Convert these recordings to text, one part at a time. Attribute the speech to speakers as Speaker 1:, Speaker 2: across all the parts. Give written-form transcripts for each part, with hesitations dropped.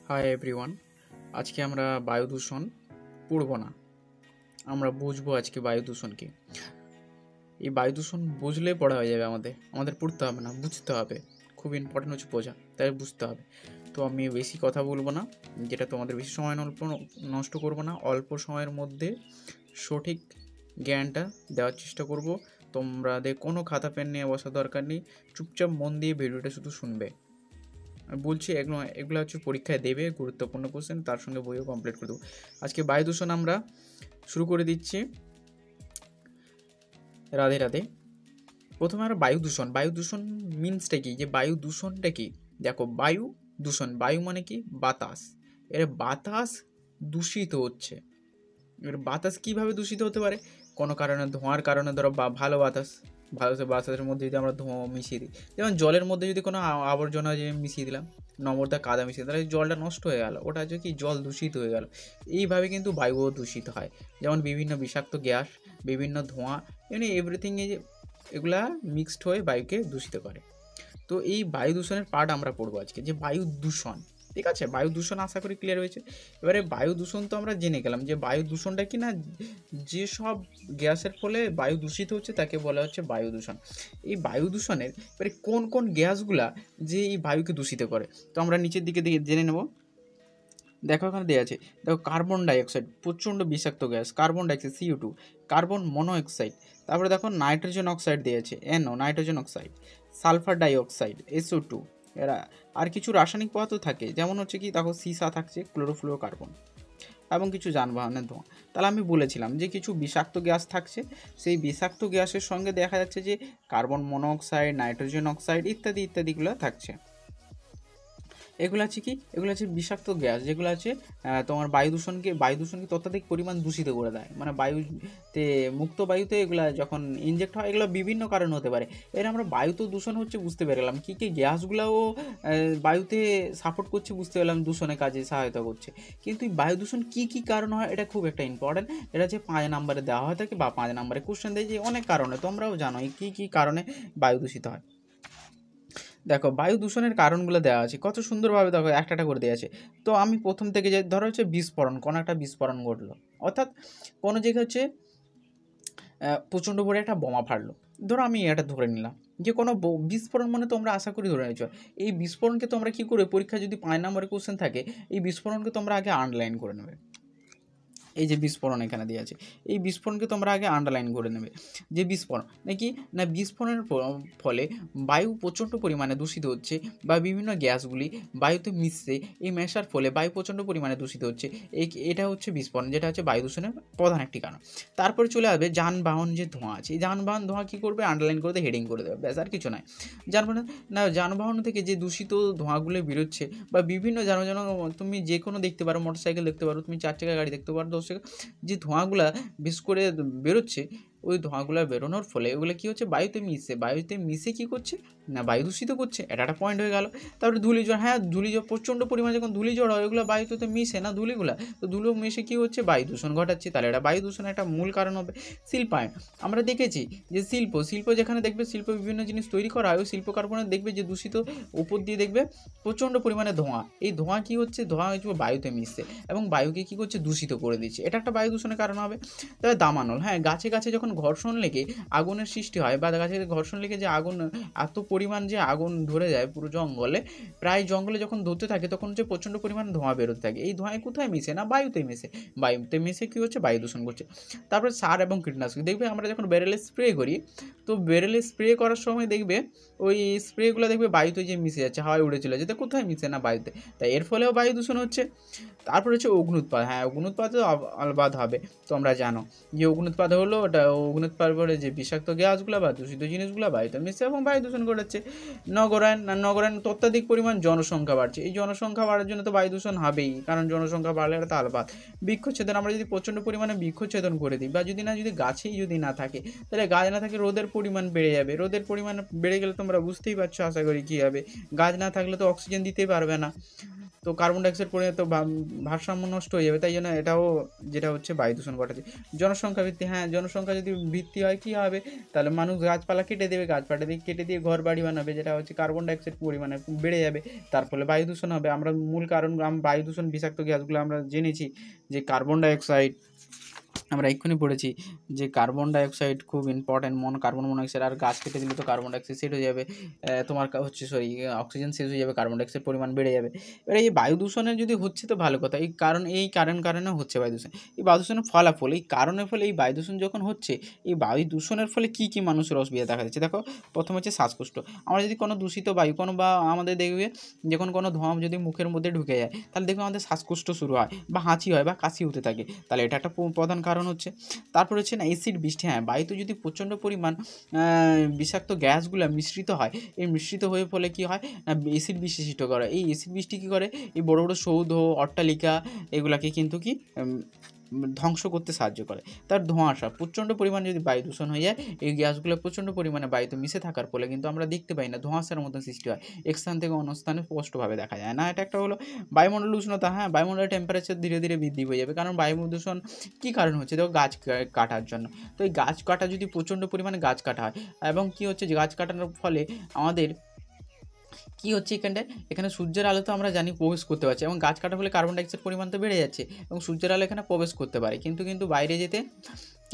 Speaker 1: Hi everyone. আজকে আমরা বায়ু দূষণ পড়ব না, আমরা বুঝবো আজকে বায়ু দূষণ কি। এই বায়ু দূষণ বুঝলে পড়া হয়ে যাবে, আমাদের পড়তে হবে না, বুঝতে হবে। খুব ইম্পর্টেন্ট হচ্ছে বোঝা, তাই বুঝতে হবে। তো আমি বেশি কথা বলবো না, যেটা তোমাদের বেশি সময় নষ্ট করবো না, অল্প সময়ের মধ্যে সঠিক জ্ঞানটা দেওয়ার চেষ্টা করব। তোমাদের কোনো খাতা পেন নিয়ে বসার দরকার নেই, চুপচাপ মন দিয়ে ভিডিওটা শুধু শুনবে। আমি বলছি এগুলো এগুলো হচ্ছে পরীক্ষায় দেবে, গুরুত্বপূর্ণ কোশ্চেন, তার সঙ্গে বইও কমপ্লিট করে দেবো। আজকে বায়ু দূষণ আমরা শুরু করে দিচ্ছি। রাধে রাধে। প্রথমে আমরা বায়ু দূষণ মিনসটা কি, যে বায়ু দূষণটা কি। দেখো, বায়ু দূষণ, বায়ু মানে কি, বাতাস। এর বাতাস দূষিত হচ্ছে। এবার বাতাস কীভাবে দূষিত হতে পারে? কোনো কারণে, ধোঁয়ার কারণে, ধরো বা ভালো বাতাস, বাতাসের মধ্যে যদি আমরা ধোঁয়া মিশিয়ে দিই, যেমন জলের মধ্যে যদি কোনো আবর্জনা যে মিশিয়ে দিলাম, নমরদা কাদা মিশিয়ে, তাহলে জলটা নষ্ট হয়ে গেল, ওটা হচ্ছে কি, জল দূষিত হয়ে গেল। এইভাবে কিন্তু বায়ুও দূষিত হয়, যেমন বিভিন্ন বিষাক্ত গ্যাস, বিভিন্ন ধোঁয়া, এমনি এভরিথিং, এগুলা মিক্সড হয়ে বায়ুকে দূষিত করে। তো এই বায়ু দূষণের পার্ট আমরা পড়বো আজকে, যে বায়ু দূষণ। ঠিক আছে, বায়ু দূষণ আশা করি ক্লিয়ার হয়েছে। এবারে বায়ু দূষণ তো আমরা জেনে গেলাম, যে বায়ু দূষণটা কি না, যেসব গ্যাসের ফলে বায়ু দূষিত হচ্ছে তাকে বলা হচ্ছে বায়ু দূষণ। এই বায়ু দূষণের এবারে কোন কোন গ্যাসগুলা যে এই বায়ুকে দূষিত করে, তো আমরা নিচের দিকে জেনে নেব। দেখো এখানে দেওয়া আছে, দেখো কার্বন ডাইঅক্সাইড প্রচণ্ড বিষাক্ত gas, carbon dioxide CO2, carbon monoxide, তারপরে দেখো নাইট্রোজেন অক্সাইড দিয়েছে NO, nitrogen oxide, sulphur dioxide SO2। এরা আর কিছু রাসায়নিক পদার্থ থাকে, যেমন হচ্ছে কি, দেখো সীসা থাকছে, ক্লোরোফ্লোরোকার্বন, এবং কিছু যানবাহনের ধোঁয়া। তাহলে আমি বলেছিলাম যে কিছু বিষাক্ত গ্যাস থাকছে, সেই বিষাক্ত গ্যাসের সঙ্গে দেখা যাচ্ছে যে কার্বন মনোঅক্সাইড, নাইট্রোজেন অক্সাইড ইত্যাদি ইত্যাদিগুলো থাকছে। এগুলো আছে কি, এগুলো আছে বিষাক্ত গ্যাস, যেগুলো আছে তোমার বায়ু দূষণকে তত্ত্বাধিক পরিমাণ দূষিত করে দেয়। মানে বায়ুতে, মুক্ত বায়ুতে এগুলো যখন ইনজেক্ট হয়, এগুলো বিভিন্ন কারণ হতে পারে। এর আমরা বায়ু তো দূষণ হচ্ছে বুঝতে পেরেলাম, কী কী গ্যাসগুলোও বায়ুতে সাপোর্ট করছে বুঝতে পেলাম, দূষণের কাজে সহায়তা করছে। কিন্তু এই বায়ু দূষণ কী কী কারণ হয়, এটা খুব একটা ইম্পর্টেন্ট। এটা হচ্ছে 5 নম্বরে দেওয়া হয়ে থাকে, বা 5 নম্বরে কোশ্চেন দেয়, যে অনেক কারণে, তোমরাও জানো এই কী কী কারণে বায়ু দূষিত হয়। দেখো, বায়ু দূষণের কারণগুলো দেওয়া আছে কত সুন্দরভাবে, দেখো একটা একটা করে দেওয়া আছে। তো আমি প্রথম থেকে যে, ধরো হচ্ছে বিস্ফোরণ, কোনো একটা বিস্ফোরণ ঘটলো, অর্থাৎ কোনো জায়গায় হচ্ছে প্রচণ্ড বড় একটা বোমা ফাটলো। ধরো আমি এটা ধরে নিলাম যে কোনো বিস্ফোরণ, মানে তোমরা আশা করি ধরে নিচ্ছ। এই বিস্ফোরণকে তোমরা কী করে, পরীক্ষা যদি 5 নম্বরের কোশ্চেন থাকে, এই বিস্ফোরণকে তোমরা আগে আন্ডারলাইন করে নেবে। এই যে বিস্ফোরণ এখানে দেওয়া আছে, এই বিস্ফোরণকে তোমরা আগে আন্ডারলাইন করে নেবে। যে বিস্ফোরণ নাকি না, বিস্ফোরণের ফলে বায়ু প্রচণ্ড পরিমাণে দূষিত হচ্ছে, বা বিভিন্ন গ্যাসগুলি বায়ুতে মিশছে, এই মেশার ফলে বায়ু প্রচণ্ড পরিমাণে দূষিত হচ্ছে। এটা হচ্ছে বিস্ফোরণ, যেটা হচ্ছে বায়ু দূষণের প্রধান একটি কারণ। তারপরে চলে আসবে যানবাহন, যে ধোঁয়া আছে, এই যানবাহন ধোঁয়া কী করবে, আন্ডারলাইন করে হেডিং করে দেবে, ব্যাস, আর কিছু নয়। যানবাহন থেকে যে দূষিত ধোঁয়াগুলো বেরোচ্ছে, বা বিভিন্ন যানবাহন, তুমি যে কোনো দেখতে পারো, মোটরসাইকেল দেখতে পারো, তুমি 4 চাকা গাড়ি দেখতে পারো, 10 চাকা, যে ধোঁয়াগুলা বিশেষ করে বেরোচ্ছে, ওই ধোঁয়াগুলো বেরোনোর ফলে ওগুলো কী হচ্ছে, বায়ুতে মিশে কী করছে না, বায়ু দূষিত করছে। এটা একটা পয়েন্ট হয়ে গেল। তারপরে ধূলিঝড়, হ্যাঁ ধূলিঝড়, প্রচণ্ড পরিমাণে যখন ধূলিঝড় হয়, ওগুলো বায়ুতে তো মিশে না, ধূলিগুলা, তো ধুলো মিশে কী হচ্ছে, বায়ু দূষণ ঘটাচ্ছে। তাহলে এটা বায়ু দূষণের একটা মূল কারণ হবে। শিল্পায়ন, আমরা দেখেছি যে শিল্প যেখানে দেখবে, বিভিন্ন জিনিস তৈরি করা হয়, ওই শিল্প কারখানা দেখবে যে দূষিত, উপর দিয়ে দেখবে প্রচণ্ড পরিমাণে ধোঁয়া। এই ধোঁয়া কী হচ্ছে, ধোঁয়া হচ্ছে বায়ুতে মিশছে, এবং বায়ুকে কী করছে, দূষিত করে দিচ্ছে। এটা একটা বায়ু দূষণের কারণ হবে। তবে দামানল, হ্যাঁ, গাছে যখন ঘর্ষণ লেগে আগুনের সৃষ্টি হয়, বা গাছে ঘর্ষণ লেগে যে আগুন, এত পরিমাণ যে আগুন ধরে যায় পুরো জঙ্গলে, প্রায় জঙ্গলে যখন ধরতে থাকে, তখন হচ্ছে প্রচণ্ড পরিমাণ ধোঁয়া বেরোতে থাকে। এই ধোঁয়ায় কোথায় মিশে না, বায়ুতে মিশে কী হচ্ছে, বায়ু দূষণ করছে। তারপরে সার এবং কীটনাশক, দেখবে আমরা যখন বেরেলে স্প্রে করি, তো বেরেলে স্প্রে করার সময় দেখবে ওই স্প্রেগুলো দেখবে বায়ুতে যে মিশে যাচ্ছে, হাওয়ায় উড়ে চলে যাচ্ছে, কোথায় মিশে না, বায়ুতে। তাই এর ফলেও বায়ু দূষণ হচ্ছে। তারপর হচ্ছে অগ্নুৎপাত, হ্যাঁ অগ্নুৎপাতও আলবাদ হবে। তোমরা জানো যে অগ্নুৎপাত হলো, ওটা অগ্নুৎপাত করে যে বিষাক্ত গ্যাসগুলো বা দূষিত জিনিসগুলো বায়ুতে মিশছে এবং বায়ু দূষণ ঘটাচ্ছে। নগরায়ণ অত্যাধিক পরিমাণ জনসংখ্যা বাড়ছে। এই জনসংখ্যা বাড়ার জন্য তো বায়ু দূষণ হবেই, কারণ জনসংখ্যা বাড়লে এটা তো আলবাদ। বৃক্ষচ্ছেদন, আমরা যদি প্রচণ্ড পরিমাণে বৃক্ষচ্ছেদন করে দিই, বা যদি গাছেই যদি না থাকে, তাহলে গাছ না থাকে, রোদের পরিমাণ বেড়ে যাবে। রোদের পরিমাণ বেড়ে গেলে তোমরা বুঝতেই পারছো আশা করি কী হবে, গাছ না থাকলে তো অক্সিজেন দিতেই পারবে না। তো কার্বন ডাইঅক্সাইড পরিমাণ তো ভারসাম্য নষ্ট হয়ে যাবে, তাই জন্য এটাও যেটা হচ্ছে বায়ু দূষণ ঘটাচ্ছে। জনসংখ্যা বৃদ্ধি, হ্যাঁ জনসংখ্যা যদি বৃদ্ধি হয় কী হবে, তাহলে মানুষ গাছপালা কেটে দেবে, গাছপালা দিয়ে কেটে দিয়ে ঘর বাড়ি বানাবে, যেটা হচ্ছে কার্বন ডাইঅক্সাইড পরিমাণে বেড়ে যাবে, তার ফলে বায়ু দূষণ হবে। আমরা মূল কারণ বায়ু দূষণ বিষাক্ত গ্যাসগুলো আমরা জেনেছি যে কার্বন ডাইঅক্সাইড, আমরা এক্ষুনি পড়েছি যে কার্বন ডাইঅক্সাইড খুব ইম্পর্ট্যান্ট, কার্বন মনোক্সাইড, আর গাছ কেটে দিলে তো কার্বন ডাইঅক্সাইড শেষ হয়ে যাবে, তোমার হচ্ছে সরি অক্সিজেন শেষ হয়ে যাবে, কার্বন ডাইঅক্সাইড পরিমাণ বেড়ে যাবে। এবার এই বায়ু দূষণের যদি হচ্ছে তো ভালো কথা, এই কারণে হচ্ছে বায়ু দূষণ। এই বায়ু দূষণের ফলাফল, এই কারণের ফলে এই বায়ু দূষণ যখন হচ্ছে, এই বায়ু দূষণের ফলে কী কী মানুষের অসুবিধা দেখা যাচ্ছে দেখো। প্রথম হচ্ছে শ্বাসকষ্ট। আমরা যদি কোনো দূষিত বায়ু কোনো বা আমাদের দেখবে যখন কোনো ধোঁয়া যদি মুখের মধ্যে ঢুকে যায়, তাহলে দেখবে আমাদের শ্বাসকষ্ট শুরু হয় বা হাঁচি হয় বা কাশি হতে থাকে, তাহলে এটা একটা প্রধান কারণ হচ্ছে। তারপর হচ্ছে না অ্যাসিড বৃষ্টি, হ্যাঁ বায়ুতে যদি প্রচণ্ড পরিমাণ বিষাক্ত গ্যাসগুলো মিশ্রিত হয়, এই মিশ্রিত হয়ে ফলে কী হয় না অ্যাসিড বৃষ্টি সৃষ্টি করে। এই অ্যাসিড বৃষ্টি কী করে, এই বড় বড় সৌধ অট্টালিকা এগুলাকে কিন্তু কি ধ্বংস করতে সাহায্য করে। তার ধোঁয়াশা, প্রচণ্ড পরিমাণে যদি বায়ু দূষণ হয়ে যায়, এই গ্যাসগুলো প্রচণ্ড পরিমাণে বায়ুতে মিশে থাকার ফলে কিন্তু আমরা দেখতে পাই না, ধোঁয়াশার মতো সৃষ্টি হয়, এক স্থান থেকে অন্য স্থানে স্পষ্টভাবে দেখা যায় না। এটা একটা হলো বায়ুমণ্ডল উষ্ণতা, হ্যাঁ বায়ুমণ্ডলের টেম্পারেচার ধীরে ধীরে বৃদ্ধি হয়ে যাবে, কারণ বায়ু দূষণ কী কারণ হচ্ছে দেখো, গাছ কাটার জন্য। তো এই গাছ কাটা যদি প্রচণ্ড পরিমাণে গাছ কাটা হয়, এবং কী হচ্ছে যে গাছ কাটানোর ফলে আমাদের কী হচ্ছে এখানে সূর্যের আলো তো আমরা জানি প্রবেশ করতে পারছি, এবং গাছ কাটার ফলে কার্বন ডাইঅক্সাইড পরিমাণ তো বেড়ে যাচ্ছে, এবং সূর্যের আলো এখানে প্রবেশ করতে পারে, কিন্তু বাইরে যেতে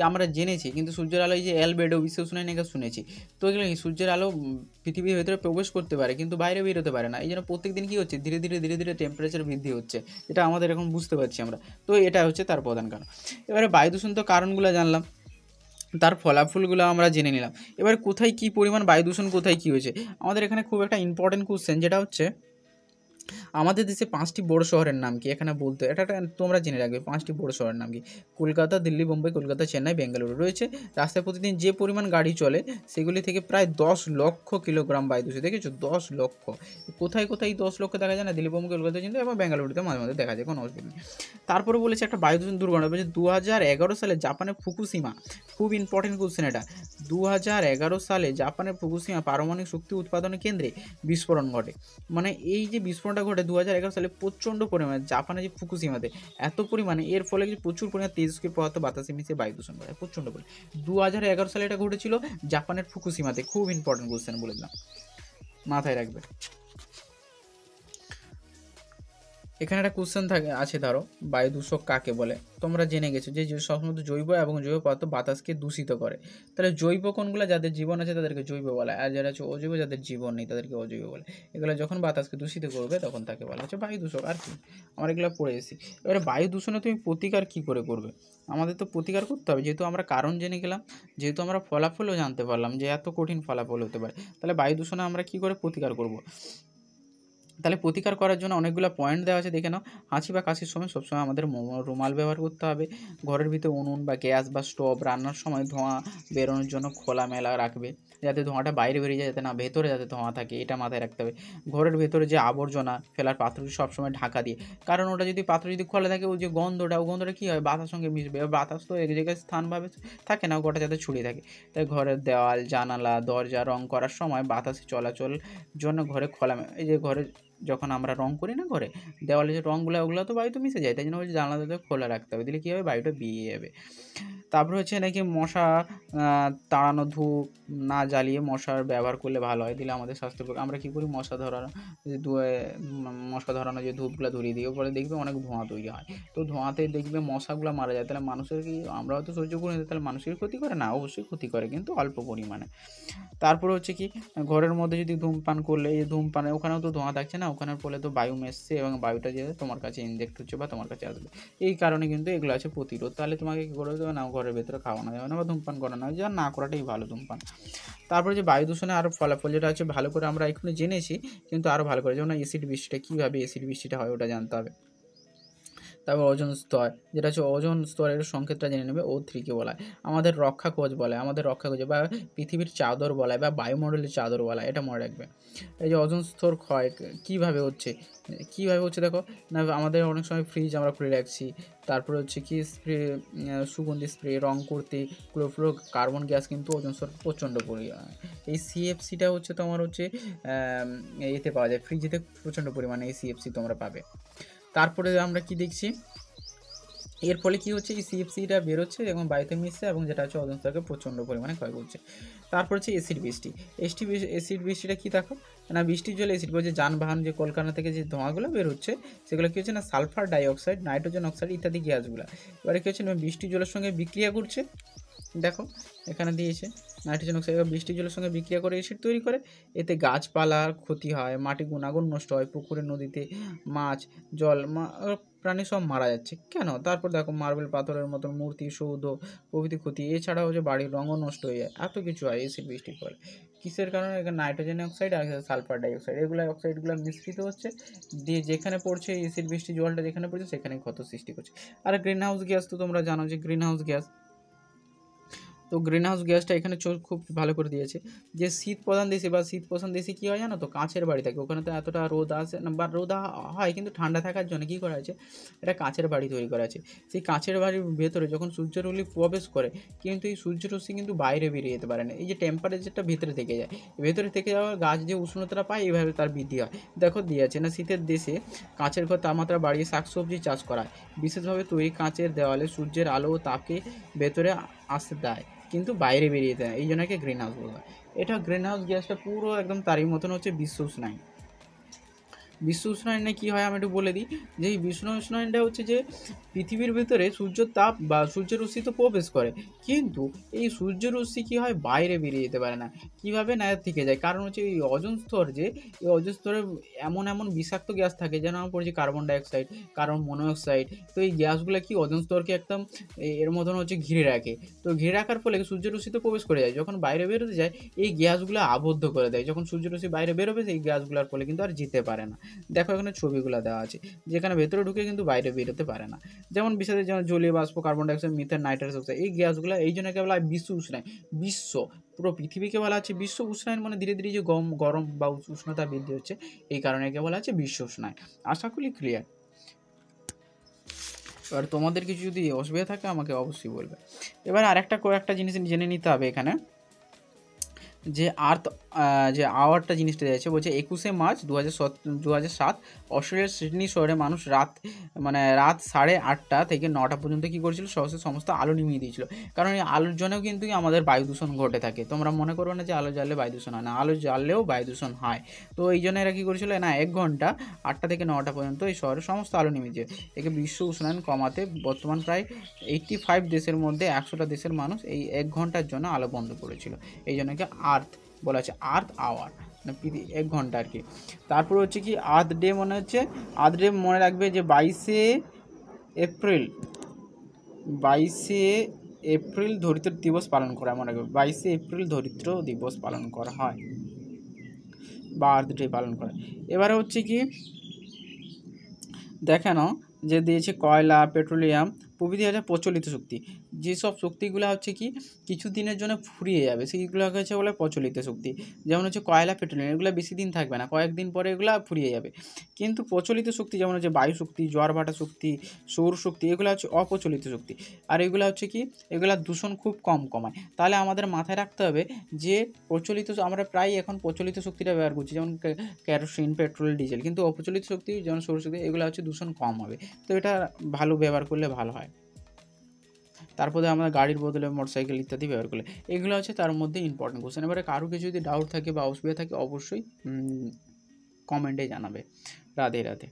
Speaker 1: আমরা জেনেছি, কিন্তু সূর্যের আলো এই যে অ্যালবেডো বিশ্ব উষ্ণায়ন শুনেছি, তো এগুলো সূর্যের আলো পৃথিবীর ভেতরে প্রবেশ করতে পারে কিন্তু বাইরে বেরোতে পারে না। এই জন্য প্রত্যেক দিন কী হচ্ছে, ধীরে ধীরে টেম্পারেচার বৃদ্ধি হচ্ছে, এটা আমাদের এখন বুঝতে পারছি আমরা। তো এটা হচ্ছে তার প্রধান কারণ। এবারে বায়ু দূষণ তো কারণগুলো জানলাম, তার ফলাফলগুলো আমরা জেনে নিলাম। এবার কোথায় কী পরিমাণ বায়ু দূষণ, কোথায় কী হয়েছে, আমাদের এখানে খুব একটা ইম্পর্টেন্ট কোশ্চেন, যেটা হচ্ছে আমাদের দেশে 5টি বড় শহরের নাম কি, এখানে বলতে এটা তোমরা জেনে রাখবে 5টি বড় শহরের নাম কি। কলকাতা, দিল্লি, বোম্বাই, কলকাতা, চেন্নাই, বেঙ্গালুরু রয়েছে। রাস্তায় প্রতিদিন যে পরিমাণ গাড়ি চলে, সেগুলি থেকে প্রায় 10 লক্ষ কিলোগ্রাম বায়ু দূষিত, দেখেছো 10 লক্ষ। কোথায় কোথায় 10 লক্ষ দেখা যায় না, দিল্লি, বোম্বাই, কলকাতা, চেন্নাই এবং বেঙ্গালুরুতে মাঝে মাঝে দেখা যায়, কোনো অসুবিধা নেই। তারপরে বলেছে একটা বায়ু দূষণ দুর্ঘটনা, বলছে 2011 সালে জাপানের ফুকুশিমা, খুব ইম্পর্টেন্ট কোশ্চেন এটা, 2011 সালে জাপানের ফুকুশিমা পারমাণবিক শক্তি উৎপাদন কেন্দ্রে বিস্ফোরণ ঘটে। মানে এই যে বিস্ফোরণটা ঘটে 2011 সালে প্রচণ্ড পরিমাণে জাপানের যে ফুকুশিমাতে, এত পরিমাণে, এর ফলে প্রচুর পরিমাণে তেজস্ক্রিয় পদার্থ বাতাসে মিশে বায়ু দূষণ ঘটে প্রচণ্ড পরিমাণে। 2011 সালে এটা ঘটেছিল জাপানের ফুকুশিমাতে, খুব ইম্পর্টেন্ট কোশ্চেন বলে দিলাম, মাথায় রাখবে। এখানে একটা কোশ্চেন আছে, ধরো বায়ু দূষক কাকে বলে, তোমরা জেনে গেছো যে সমস্ত জৈব এবং জৈব পদার্থ বাতাসকে দূষিত করে। তাহলে জৈব কোনগুলো, যাদের জীবন আছে তাদেরকে জৈব বলে, আর যারা হচ্ছে অজৈব, যাদের জীবন নেই তাদেরকে অজৈব বলে। এগুলো যখন বাতাসকে দূষিত করবে তখন তাকে বলা হচ্ছে বায়ু দূষক। আর কি, আমরা এগুলো পড়ে এসেছি। এবারে বায়ু দূষণে তুমি প্রতিকার কী করে করবে, আমাদের তো প্রতিকার করতে হবে, যেহেতু আমরা কারণ জেনে গেলাম, যেহেতু আমরা ফলাফলও জানতে পারলাম যে এত কঠিন ফলাফল হতে পারে, তাহলে বায়ু দূষণে আমরা কী করে প্রতিকার করব। তাহলে প্রতিকার করার জন্য অনেকগুলো পয়েন্ট দেওয়া আছে, দেখে নাও। হাঁচি বা কাশির সময় সবসময় আমাদের রুমাল ব্যবহার করতে হবে। ঘরের ভিতরে উনুন বা গ্যাস বা স্টোভ রান্নার সময় ধোঁয়া বেরোনোর জন্য খোলামেলা রাখবে, যাতে ধোঁয়াটা বাইরে বেরিয়ে যায়, যাতে না ভেতরে যাতে ধোঁয়া থাকে, এটা মাথায় রাখতে হবে। ঘরের ভেতরে যে আবর্জনা ফেলার পাত্রটি সবসময় ঢাকা দিয়ে, কারণ ওটা যদি পাত্র যদি খোলা থাকে, ওই যে গন্ধটা কী হয়, বাতাসের সঙ্গে মিশবে, বাতাস তো এক জায়গায় স্থানভাবে থাকে না, গোটা যাতে ছড়িয়ে থাকে। তাই ঘরের দেওয়াল, জানালা, দরজা রং করার সময় বাতাসে চলাচল জন্য ঘরে এই যে ঘরে যখন আমরা রং করি না ঘরে, দেওয়ালে যে রঙগুলো ওগুলো তো বায়ুতে মিশে যায়, তাই জন্য বলছি জানলা দরজা খোলা রাখতে হবে, দিলে কী হবে, বায়ুটা বেরিয়ে যাবে। তারপরে হচ্ছে নাকি মশা তাড়ানো, ধূপ না জ্বালিয়ে মশার ব্যবহার করলে ভালো হয়, দিলে আমাদের স্বাস্থ্য। আমরা কী করি, মশা ধরানো যে ধূপগুলো ধরিয়ে দিই, ওপরে দেখবে অনেক ধোঁয়া তৈরি হয়, তো ধোঁয়াতে দেখবে মশাগুলো মারা যায়, তাহলে মানুষের কি, আমরা হয়তো সহ্য করি না, তাহলে মানুষের ক্ষতি করে না, অবশ্যই ক্ষতি করে, কিন্তু অল্প পরিমাণে। তারপরে হচ্ছে কি, ঘরের মধ্যে যদি ধূমপান করলে, এই ধূমপানে ওখানেও তো ধোঁয়া থাকছে না, ওখানের ফলে তো বায়ু মেশছে এবং বায়ুটা যে তোমার কাছে ইনজেক্ট হচ্ছে বা তোমার কাছে আসবে, এই কারণে কিন্তু এগুলো আছে প্রতিরোধ। তাহলে তোমাকে কী করে দেবে না, ঘরের ভেতরে খাওয়ানো যাবে না বা ধূমপান করানো যাবে, যা না করাটাই ভালো ধূমপান। তারপরে যে বায়ু দূষণে আরও ফলাফল, যেটা হচ্ছে ভালো করে আমরা এখানে জেনেছি, কিন্তু আরও ভালো করে, যেমন অ্যাসিড বৃষ্টিটা কীভাবে অ্যাসিড বৃষ্টিটা হয় ওটা জানতে হবে। তারপর ওজোন স্তর, যেটা হচ্ছে ওজোন স্তরের সংকেতটা জেনে নেবে, O3 কে বলা হয়। আমাদের রক্ষা কবচ বলা হয়, আমাদের রক্ষা কবচ বা পৃথিবীর চাদর বলা হয় বা বায়ুমণ্ডলের চাদর বলা হয়, এটা মনে রাখবে। এই যে ওজোন স্তর ক্ষয় কীভাবে হচ্ছে, কীভাবে হচ্ছে দেখো না, আমাদের অনেক সময় ফ্রিজ আমরা খুলে রাখছি, তারপরে হচ্ছে কি স্প্রে, সুগন্ধি স্প্রে, রং করতে ক্লোরোফ্লোরো কার্বন গ্যাস কিন্তু ওজোন স্তর প্রচণ্ড পরিমাণে। এই সিএফসিটা হচ্ছে তোমার হচ্ছে এতে পাওয়া যায়, ফ্রিজেতে প্রচণ্ড পরিমাণে এই সিএফসি তোমরা পাবে। তারপরে আমরা কি দেখছি, এর ফলে কী হচ্ছে, এই সিএফসিটা বেরোচ্ছে এবং বায়ুতে মিশছে এবং যেটা হচ্ছে ওজোন স্তরকে প্রচণ্ড পরিমাণে ক্ষয় করছে। তারপর হচ্ছে অ্যাসিড বৃষ্টি। অ্যাসিড বৃষ্টিটা কী দেখো না, বৃষ্টির জলে অ্যাসিড বলছে যানবাহন যে কলকারখানা থেকে যে ধোঁয়াগুলো বেরোচ্ছে সেগুলো কী হচ্ছে না, সালফার ডাইঅক্সাইড, নাইট্রোজেন অক্সাইড ইত্যাদি গ্যাসগুলো এবারে কী হচ্ছে না, বৃষ্টির জলের সঙ্গে বিক্রিয়া করছে। দেখো এখানে দিয়েছে নাইট্রোজেন অক্সাইড বৃষ্টির জলের সঙ্গে বিক্রিয়া করে অ্যাসিড তৈরি করে, এতে গাছপালার ক্ষতি হয়, মাটি গুণাগুণ নষ্ট হয়, পুকুরে নদীতে মাছ জল প্রাণী সব মারা যাচ্ছে কেন। তারপর দেখো মার্বেল পাথরের মতন মূর্তি সৌধ প্রভৃতি ক্ষতি, এছাড়াও যে বাড়ির রঙও নষ্ট হয়ে যায়, এত কিছু হয় অ্যাসিড বৃষ্টির ফলে। কিসের কারণে, এখানে নাইট্রোজেন অক্সাইড আর সালফার ডাইঅক্সাইড এগুলো অক্সাইডগুলো মিশ্রিত হচ্ছে, দিয়ে যেখানে পড়ছে অ্যাসিড বৃষ্টি জলটা যেখানে পড়ছে সেখানে ক্ষত সৃষ্টি করছে। আর গ্রিন হাউস গ্যাস তো তোমরা জানো যে গ্রিন হাউস গ্যাস, তো গ্রিন হাউস গ্যাসটা এখানে খুব ভালো করে দিয়েছে যে শীত প্রধান দেশে বা শীত প্রধান দেশে কী হয় জানো তো, কাঁচের বাড়ি থাকে, ওখানে তো এতটা রোদ আসে না বা রোদ হয় কিন্তু ঠান্ডা থাকার জন্য কী করা আছে, এটা কাঁচের বাড়ি তৈরি করা আছে। সেই কাঁচের বাড়ির ভেতরে যখন সূর্যরশ্মি প্রবেশ করে কিন্তু এই সূর্যরশ্মি কিন্তু বাইরে বেরিয়ে যেতে পারে না, এই যে টেম্পারেচারটা ভেতরে থেকে যায়, ভেতরে থেকে যাওয়ার গাছ যে উষ্ণতাটা পায় এইভাবে তার বৃদ্ধি হয়। দেখো দিয়েছে না, শীতের দেশে কাঁচের ঘর তাপমাত্রা বাড়িয়ে শাকসবজি চাষ করা হয়, বিশেষভাবে তৈরি কাঁচের দেওয়ালে সূর্যের আলো ও তাপকে ভেতরে আসতে দেয় কিন্তু বাইরে বেরিয়ে দেয়, এই জন্য গ্রিন হাউস বলা হয়। এটা গ্রিন হাউস গ্যাসটা পুরো একদম তারই মতন হচ্ছে বিশ্ব উষ্ণায়ন। বিশ্ব উষ্ণায়নে কী হয় আমি একটু বলে দিই, যে এই বিশ্ব উষ্ণায়নটা হচ্ছে যে পৃথিবীর ভিতরে সূর্যের তাপ বা সূর্যের রশ্মি তো প্রবেশ করে, কিন্তু এই সূর্যের রশ্মি কী হয় বাইরে বেরিয়ে যেতে পারে না, কীভাবে না থেকে যায়, কারণ হচ্ছে এই ওজোন স্তর, যে এই ওজোন স্তরে এমন এমন বিষাক্ত গ্যাস থাকে, যেন আমার পড়ছে কার্বন ডাইঅক্সাইড, কার্বন মনোক্সাইড, তো এই গ্যাসগুলো কি ওজোন স্তরকে একদম এর মতন হচ্ছে ঘিরে রাখে, তো ঘিরে রাখার ফলে সূর্যের রশ্মি তো প্রবেশ করে যায়, যখন বাইরে বেরোতে যায় এই গ্যাসগুলো আবদ্ধ করে দেয়, যখন সূর্যের রশ্মি বাইরে বেরোবে সেই গ্যাসগুলোর ফলে কিন্তু আর যেতে পারে না। দেখো এখানে ছবিগুলো দেওয়া আছে, যেখানে ভেতরে ঢুকে কিন্তু বাইরে বেরোতে পারে না, যেমন বিশেষ যেমন জলীয় বাষ্প, carbon dioxide, methane, nitrous oxide, এই গ্যাসগুলো এই জন্য বলা হয় বিশ্ব উষ্ণায়ন। বিশ্ব পুরো পৃথিবীকে বলা হচ্ছে বিশ্ব উষ্ণায়ন, মানে ধীরে ধীরে যে গরম বা উষ্ণতা বৃদ্ধি হচ্ছে এই কারণে একে বলা হচ্ছে বিশ্ব উষ্ণায়ন। আশা করি ক্লিয়ার। এবার তোমাদের কিছু যদি অসুবিধা থাকে আমাকে অবশ্যই বলবে। এবার আরেকটা জিনিস জেনে নিতে হবে এখানে, যে যে আওয়ারটা জিনিসটা দিয়েছে, বলছে 21শে মার্চ 2007 অস্ট্রেলিয়ার সিডনি শহরে মানুষ রাত 8:30 থেকে 9টা পর্যন্ত কী করেছিল, শহরের সমস্ত আলো নিভিয়ে দিয়েছিল, কারণ এই আলোর জন্যও কিন্তু আমাদের বায়ু দূষণ ঘটে থাকে। তোমরা মনে করো না যে আলো জ্বাললে বায়ু দূষণ হয় না, আলো জ্বাললেও বায়ু দূষণ হয়। তো এই জন্য এরা কী করেছিল না, 1 ঘন্টা 8টা থেকে 9টা পর্যন্ত এই শহরের সমস্ত আলো নিভিয়ে দিয়েছে। একে বিশ্ব উষ্ণায়ন কমাতে বর্তমান প্রায় 85 দেশের মধ্যে 100টা দেশের মানুষ এই 1 ঘন্টার জন্য আলো বন্ধ করেছিল, এই জন্য কি আর্থ বলা আছে, আর্থ আওয়ার, মানে 1 ঘন্টা আর কি। তারপর হচ্ছে কি আর্থ ডে, মনে হচ্ছে আর্থ ডে মনে রাখবে যে 22শে এপ্রিল ধরিত্র দিবস পালন করা, মনে রাখবে 22শে এপ্রিল ধরিত্র দিবস পালন করা হয় বা আর্থ ডে পালন করা। এবারে হচ্ছে কি দেখানো যে দিয়েছে কয়লা, পেট্রোলিয়াম প্রভৃতি হচ্ছে প্রচলিত শক্তি, যেসব শক্তিগুলো হচ্ছে কি কিছু দিনের জন্য ফুরিয়ে যাবে সেইগুলো হচ্ছে বলে প্রচলিত শক্তি, যেমন হচ্ছে কয়লা, পেট্রোলিয়াম, এগুলো বেশি দিন থাকবে না, কয়েকদিন পরে এগুলো ফুরিয়ে যাবে। কিন্তু প্রচলিত শক্তি যেমন হচ্ছে বায়ু শক্তি, জোয়ার ভাটা শক্তি, সৌর শক্তি, এগুলো হচ্ছে অপ্রচলিত শক্তি, আর এগুলো হচ্ছে কি এগুলো দূষণ খুব কম কমায়। তাহলে আমাদের মাথায় রাখতে হবে যে আমরা প্রায় এখন প্রচলিত শক্তিটা ব্যবহার করছি, যেমন কেরোসিন, পেট্রোল, ডিজেল, কিন্তু অপ্রচলিত শক্তি যেমন সৌরশক্তি এগুলো হচ্ছে দূষণ কম হবে, তো এটা ভালো ব্যবহার করলে ভালো হয়। তারপরে আমরা গাড়ির বদলে মোটরসাইকেল ইত্যাদি ব্যবহার করলে এগুলো হচ্ছে তার মধ্যে ইম্পর্টেন্ট কোশ্চেন। এবারে কারো কিছু যদি ডাউট থাকে বা অসুবিধা থাকে অবশ্যই কমেন্টে জানাবে। রাধে রাধে।